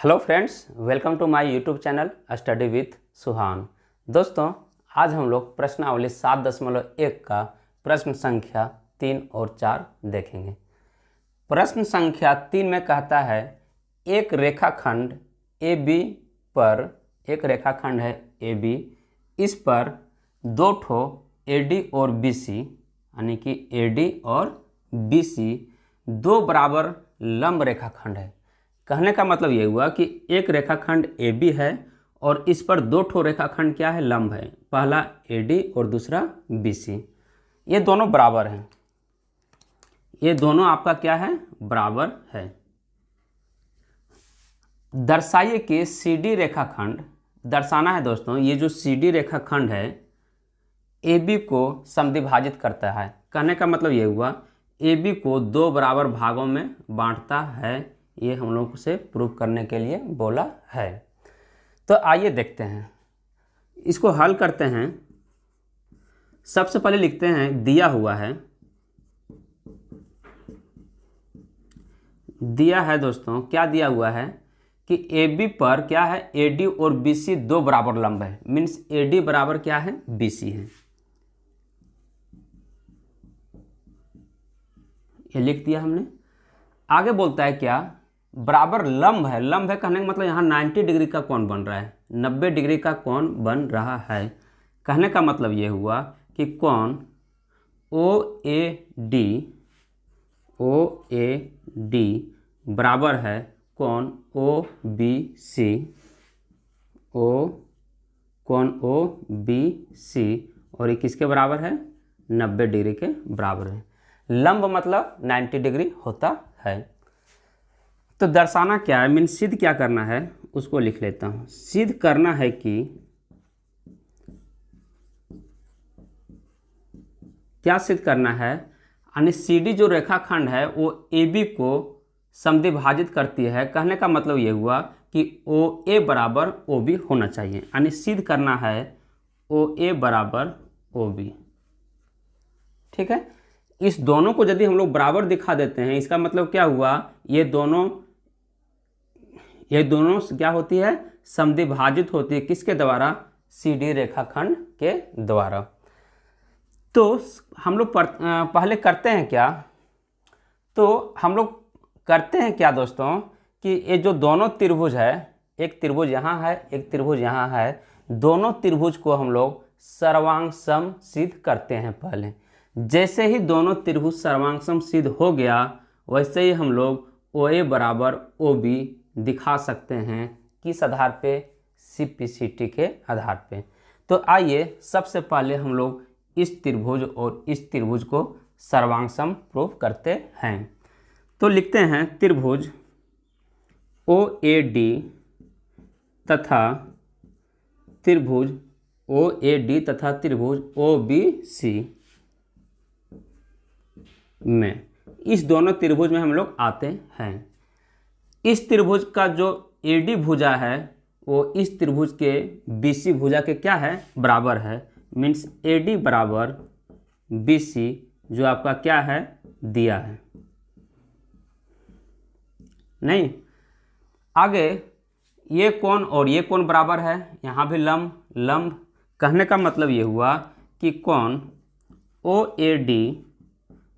Hello friends, welcome to my YouTube channel study with Suhan. दोस्तों, आज हम लोग प्रश्नावली 7.1 का प्रश्न संख्या 3 और 4 देखेंगे। प्रश्न संख्या 3 में कहता है एक रेखाखंड AB पर, एक रेखाखंड है AB, इस पर दो ठो AD और BC यानी कि AD और BC दो बराबर लंब रेखाखंड है। कहने का मतलब ये हुआ कि एक रेखाखंड AB है और इस पर दो ठो रेखाखंड क्या है, लंब है। पहला AD और दूसरा BC। ये दोनों बराबर हैं, ये दोनों आपका क्या है, बराबर है। दर्शाइए कि CD रेखाखंड, दर्शाना है दोस्तों, ये जो CD रेखाखंड है AB को समद्विभाजित करता है। कहने का मतलब ये हुआ AB को दो बराबर भागों में बांटता है। ये हम लोग से प्रूव करने के लिए बोला है। तो आइए देखते हैं, इसको हल करते हैं। सबसे पहले लिखते हैं दिया हुआ है, दिया है दोस्तों, क्या दिया हुआ है कि AB पर क्या है, AD और BC दो बराबर लंब है। मीन्स AD बराबर क्या है, BC है। ये लिख दिया हमने। आगे बोलता है क्या, बराबर लंब है। लंब है कहने का मतलब यहाँ 90 डिग्री का कोण बन रहा है, 90 डिग्री का कोण बन रहा है। कहने का मतलब ये हुआ कि कोण OAD बराबर है कोण OBC, कोण OBC, और ये किसके बराबर है, 90 डिग्री के बराबर है। लंब मतलब 90 डिग्री होता है। तो दर्शाना क्या है, मीन सिद्ध क्या करना है, उसको लिख लेता हूं। सिद्ध करना है कि क्या सिद्ध करना है, यानी CD जो रेखाखंड है वो AB को समद्विभाजित करती है। कहने का मतलब ये हुआ कि OA बराबर OB होना चाहिए, यानी सिद्ध करना है OA बराबर OB। ठीक है, इस दोनों को यदि हम लोग बराबर दिखा देते हैं, इसका मतलब क्या हुआ, ये दोनों क्या होती है, समद्विभाजित होती है। किसके द्वारा, CD रेखाखंड के द्वारा। तो हम लोग पहले करते हैं क्या, तो हम लोग करते हैं क्या दोस्तों कि ये जो दोनों त्रिभुज है, एक त्रिभुज यहाँ है, एक त्रिभुज यहाँ है, दोनों त्रिभुज को हम लोग सर्वांग सम सिद्ध करते हैं। पहले जैसे ही दोनों त्रिभुज सर्वांग सम सिद्ध हो गया, वैसे ही हम लोग OA बराबर OB दिखा सकते हैं। किस आधार पे, CPCT के आधार पे। तो आइए सबसे पहले हम लोग इस त्रिभुज और इस त्रिभुज को सर्वांग सम प्रूव करते हैं। तो लिखते हैं त्रिभुज OAD तथा त्रिभुज OAD तथा त्रिभुज OBC में, इस दोनों त्रिभुज में हम लोग आते हैं। इस त्रिभुज का जो AD भुजा है वो इस त्रिभुज के BC भुजा के क्या है, बराबर है। मीन्स AD बराबर BC जो आपका क्या है, दिया है। नहीं, आगे ये कोण और ये कोण बराबर है, यहाँ भी लंब। कहने का मतलब ये हुआ कि कोण OAD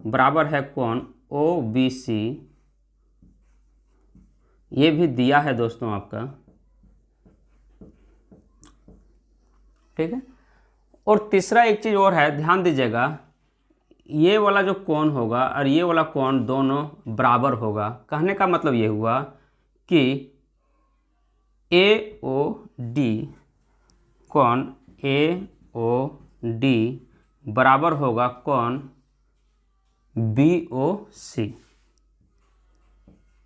बराबर है कोण OBC, ये भी दिया है दोस्तों आपका। ठीक है, और तीसरा एक चीज और है, ध्यान दीजिएगा, ये वाला जो कोण होगा और ये वाला कोण दोनों बराबर होगा। कहने का मतलब ये हुआ कि AOD, कोण AOD बराबर होगा कोण BOC।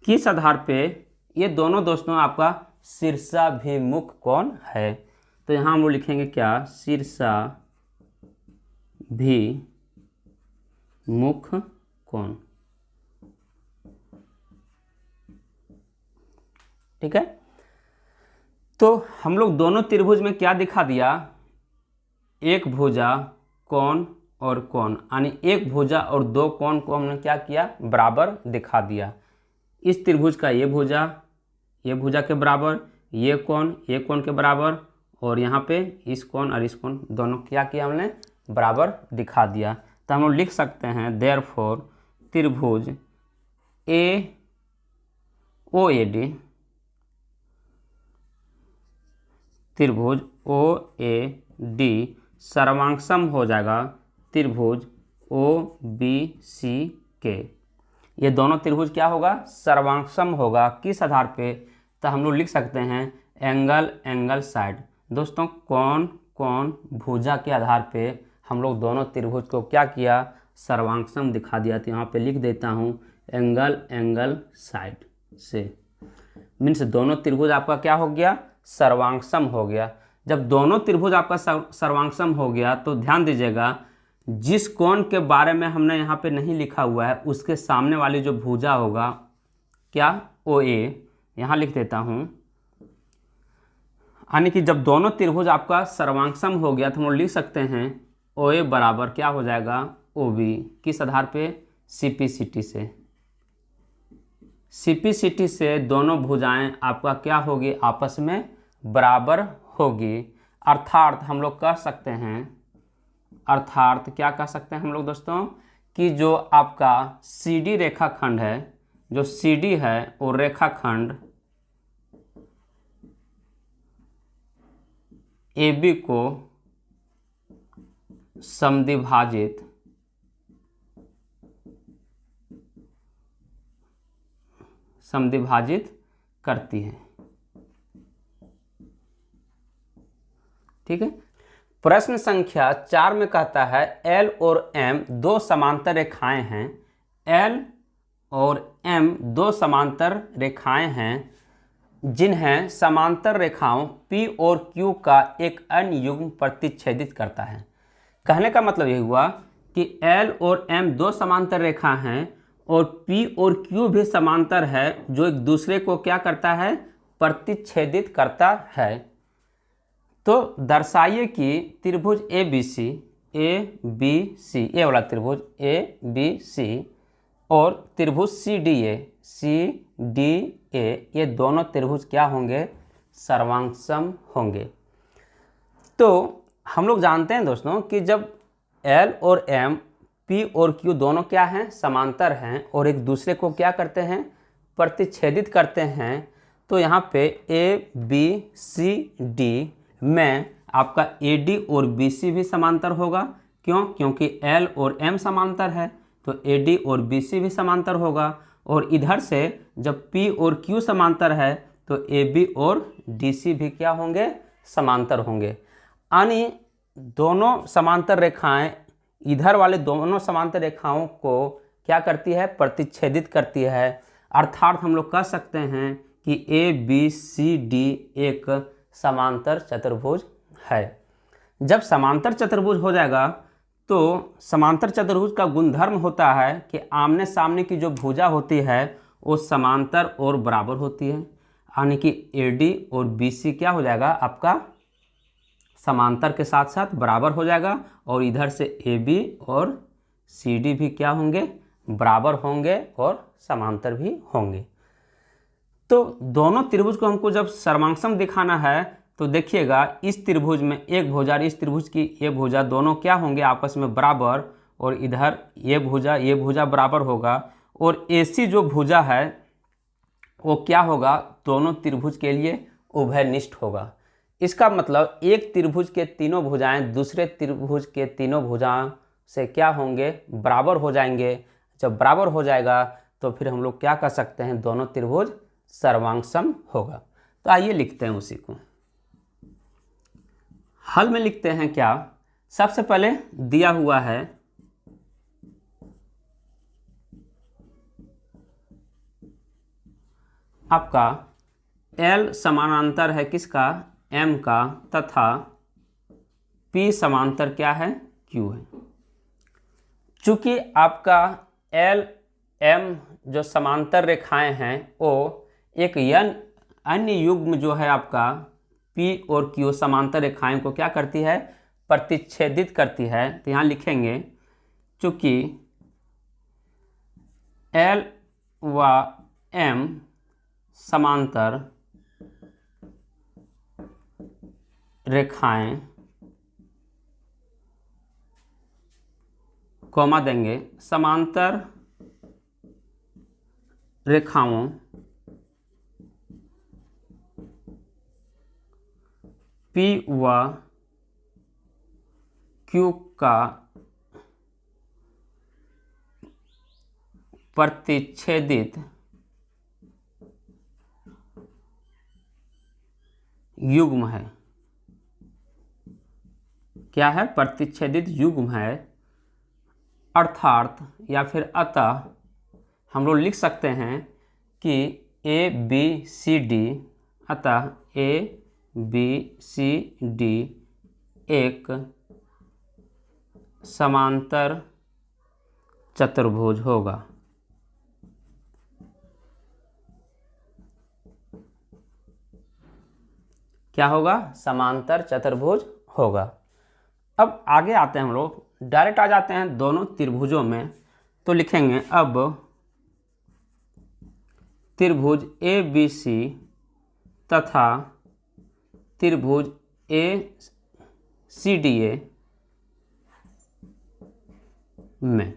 किस आधार पे, ये दोनों दोस्तों आपका शीर्षाभिमुख कोण है। तो यहाँ हम लोग लिखेंगे क्या, शीर्षाभिमुख कोण। ठीक है, तो हम लोग दोनों त्रिभुज में क्या दिखा दिया, एक भुजा, कोण और कोण, यानी एक भुजा और दो कोण को हमने क्या किया, बराबर दिखा दिया। इस त्रिभुज का ये भुजा, ये भुजा के बराबर, ये कोण के बराबर, और यहाँ पे इस कोण और इस कोण दोनों क्या किया हमने, बराबर दिखा दिया। तो हम लोग लिख सकते हैं देयरफॉर त्रिभुज ए ओ ए डी, त्रिभुज ओ ए डी सर्वांगसम हो जाएगा त्रिभुज ओ बी सी के। ये दोनों त्रिभुज क्या होगा, सर्वांगसम होगा। किस आधार पे, तो हम लोग लिख सकते हैं एंगल साइड। दोस्तों कौन भुजा के आधार पे हम लोग दोनों त्रिभुज को क्या किया, सर्वांगसम दिखा दिया। तो यहाँ पे लिख देता हूँ एंगल साइड से, मीन्स दोनों त्रिभुज आपका क्या हो गया, सर्वांगसम हो गया। जब दोनों त्रिभुज आपका सर्वांगसम हो गया तो ध्यान दीजिएगा, जिस कोण के बारे में हमने यहाँ पे नहीं लिखा हुआ है उसके सामने वाली जो भुजा होगा क्या, ओ ए, यहाँ लिख देता हूँ। यानी कि जब दोनों त्रिभुज आपका सर्वांगसम हो गया तो हम लोग लिख सकते हैं ओ ए बराबर क्या हो जाएगा, ओ बी। किस आधार पे, सीपीसीटी से। सीपीसीटी से दोनों भुजाएं आपका क्या होगी, आपस में बराबर होगी। अर्थात हम लोग कह सकते हैं, अर्थात क्या कह सकते हैं हम लोग दोस्तों, कि जो आपका CD रेखाखंड है, जो CD है वो रेखाखंड AB को समद्विभाजित करती है। ठीक है। प्रश्न संख्या 4 में कहता है L और M दो समांतर रेखाएं हैं। L और M दो समांतर रेखाएं हैं जिन्हें समांतर रेखाओं P और Q का एक अन्य युग्म प्रतिच्छेदित करता है। कहने का मतलब यह हुआ कि L और M दो समांतर रेखा हैं और P और Q भी समांतर है, जो एक दूसरे को क्या करता है, प्रतिच्छेदित करता है। तो दर्शाइए कि त्रिभुज ABC, ए वाला त्रिभुज ABC और त्रिभुज CDA ये दोनों त्रिभुज क्या होंगे, सर्वांगसम होंगे। तो हम लोग जानते हैं दोस्तों कि जब L और M, P और Q दोनों क्या हैं, समांतर हैं और एक दूसरे को क्या करते हैं, प्रतिच्छेदित करते हैं। तो यहाँ पे ABCD में आपका AD और BC भी समांतर होगा। क्यों, क्योंकि L और M समांतर है तो AD और BC भी समांतर होगा। और इधर से जब P और Q समांतर है तो AB और DC भी क्या होंगे, समांतर होंगे। यानी दोनों समांतर रेखाएं इधर वाले दोनों समांतर रेखाओं को क्या करती है, प्रतिच्छेदित करती है। अर्थात हम लोग कह सकते हैं कि ABCD एक समांतर चतुर्भुज है। जब समांतर चतुर्भुज हो जाएगा तो समांतर चतुर्भुज का गुणधर्म होता है कि आमने सामने की जो भुजा होती है वो समांतर और बराबर होती है। यानी कि AD और BC क्या हो जाएगा, आपका समांतर के साथ साथ बराबर हो जाएगा और इधर से AB और CD भी क्या होंगे, बराबर होंगे और समांतर भी होंगे। तो दोनों त्रिभुज को हमको जब सर्वांगसम दिखाना है तो देखिएगा इस त्रिभुज में एक भुजा और इस त्रिभुज की ये भुजा दोनों क्या होंगे, आपस में बराबर, और इधर ये भुजा बराबर होगा। और AC जो भुजा है वो क्या होगा, दोनों त्रिभुज के लिए उभयनिष्ठ होगा। इसका मतलब एक त्रिभुज के तीनों भुजाएं दूसरे त्रिभुज के तीनों भुजाओं से क्या होंगे, बराबर हो जाएंगे। जब बराबर हो जाएगा तो फिर हम लोग क्या कर सकते हैं, दोनों त्रिभुज सर्वांगसम होगा। तो आइए लिखते हैं उसी को। हल में लिखते हैं क्या, सबसे पहले दिया हुआ है आपका L समानांतर है किसका, M का, तथा P समांतर क्या है, Q है। चूंकि आपका L M जो समांतर रेखाएं हैं वो एक अन्य युग्म जो है आपका P और Q समांतर रेखाएं को क्या करती है, प्रतिच्छेदित करती है। तो यहाँ लिखेंगे चूंकि L व M समांतर रेखाएं, कॉमा देंगे, समांतर रेखाओं P व Q का प्रतिच्छेदित युग्म है। क्या है? प्रतिच्छेदित युग्म है। अर्थात या फिर अतः हम लोग लिख सकते हैं कि ABCD, अतः ABCD एक समांतर चतुर्भुज होगा। क्या होगा? समांतर चतुर्भुज होगा। अब आगे आते हैं, हम लोग डायरेक्ट आ जाते हैं दोनों त्रिभुजों में। तो लिखेंगे अब त्रिभुज ABC तथा त्रिभुज ACDA में,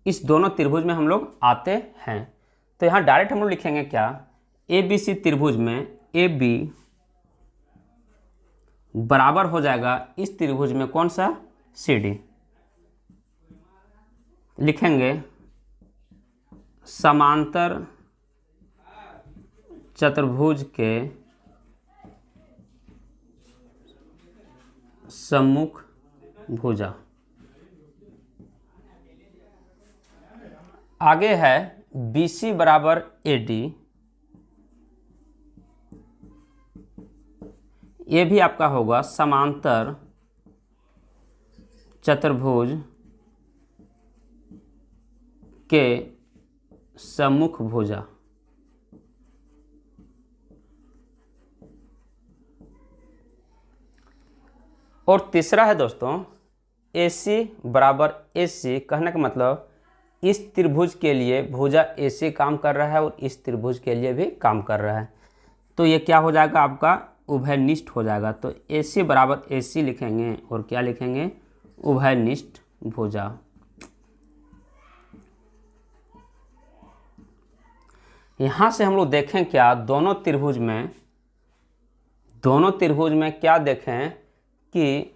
इस दोनों त्रिभुज में हम लोग आते हैं। तो यहाँ डायरेक्ट हम लोग लिखेंगे क्या? ABC त्रिभुज में AB बराबर हो जाएगा इस त्रिभुज में कौन सा? CD। लिखेंगे समांतर चतुर्भुज के सम्मुख भुजा। आगे है BC बराबर AD। ये भी आपका होगा समांतर चतुर्भुज के सम्मुख भुजा। और तीसरा है दोस्तों AC बराबर AC। कहने का मतलब इस त्रिभुज के लिए भुजा AC काम कर रहा है और इस त्रिभुज के लिए भी काम कर रहा है। तो ये क्या हो जाएगा? आपका उभयनिष्ठ हो जाएगा। तो AC बराबर AC लिखेंगे और क्या लिखेंगे? उभयनिष्ठ भुजा। यहाँ से हम लोग देखें क्या? दोनों त्रिभुज में क्या देखें कि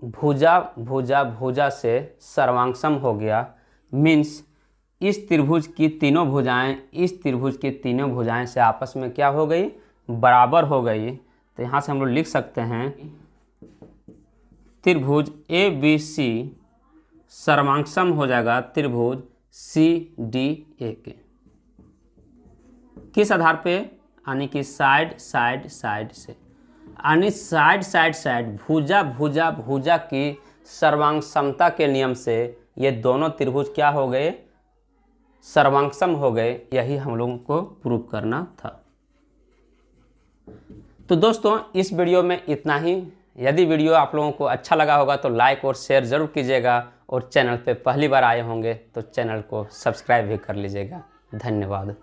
भुजा भुजा भुजा से सर्वांगसम हो गया। मीन्स इस त्रिभुज की तीनों भुजाएं इस त्रिभुज की तीनों भुजाएं से आपस में क्या हो गई? बराबर हो गई। तो यहाँ से हम लोग लिख सकते हैं त्रिभुज ABC सर्वांगसम हो जाएगा त्रिभुज CDA के। किस आधार पे? यानी कि साइड साइड साइड से, यानी साइड साइड साइड भुजा भुजा भुजा की सर्वांगसमता के नियम से ये दोनों त्रिभुज क्या हो गए? सर्वांगसम हो गए। यही हम लोगों को प्रूव करना था। तो दोस्तों इस वीडियो में इतना ही। यदि वीडियो आप लोगों को अच्छा लगा होगा तो लाइक और शेयर ज़रूर कीजिएगा, और चैनल पे पहली बार आए होंगे तो चैनल को सब्सक्राइब भी कर लीजिएगा। धन्यवाद।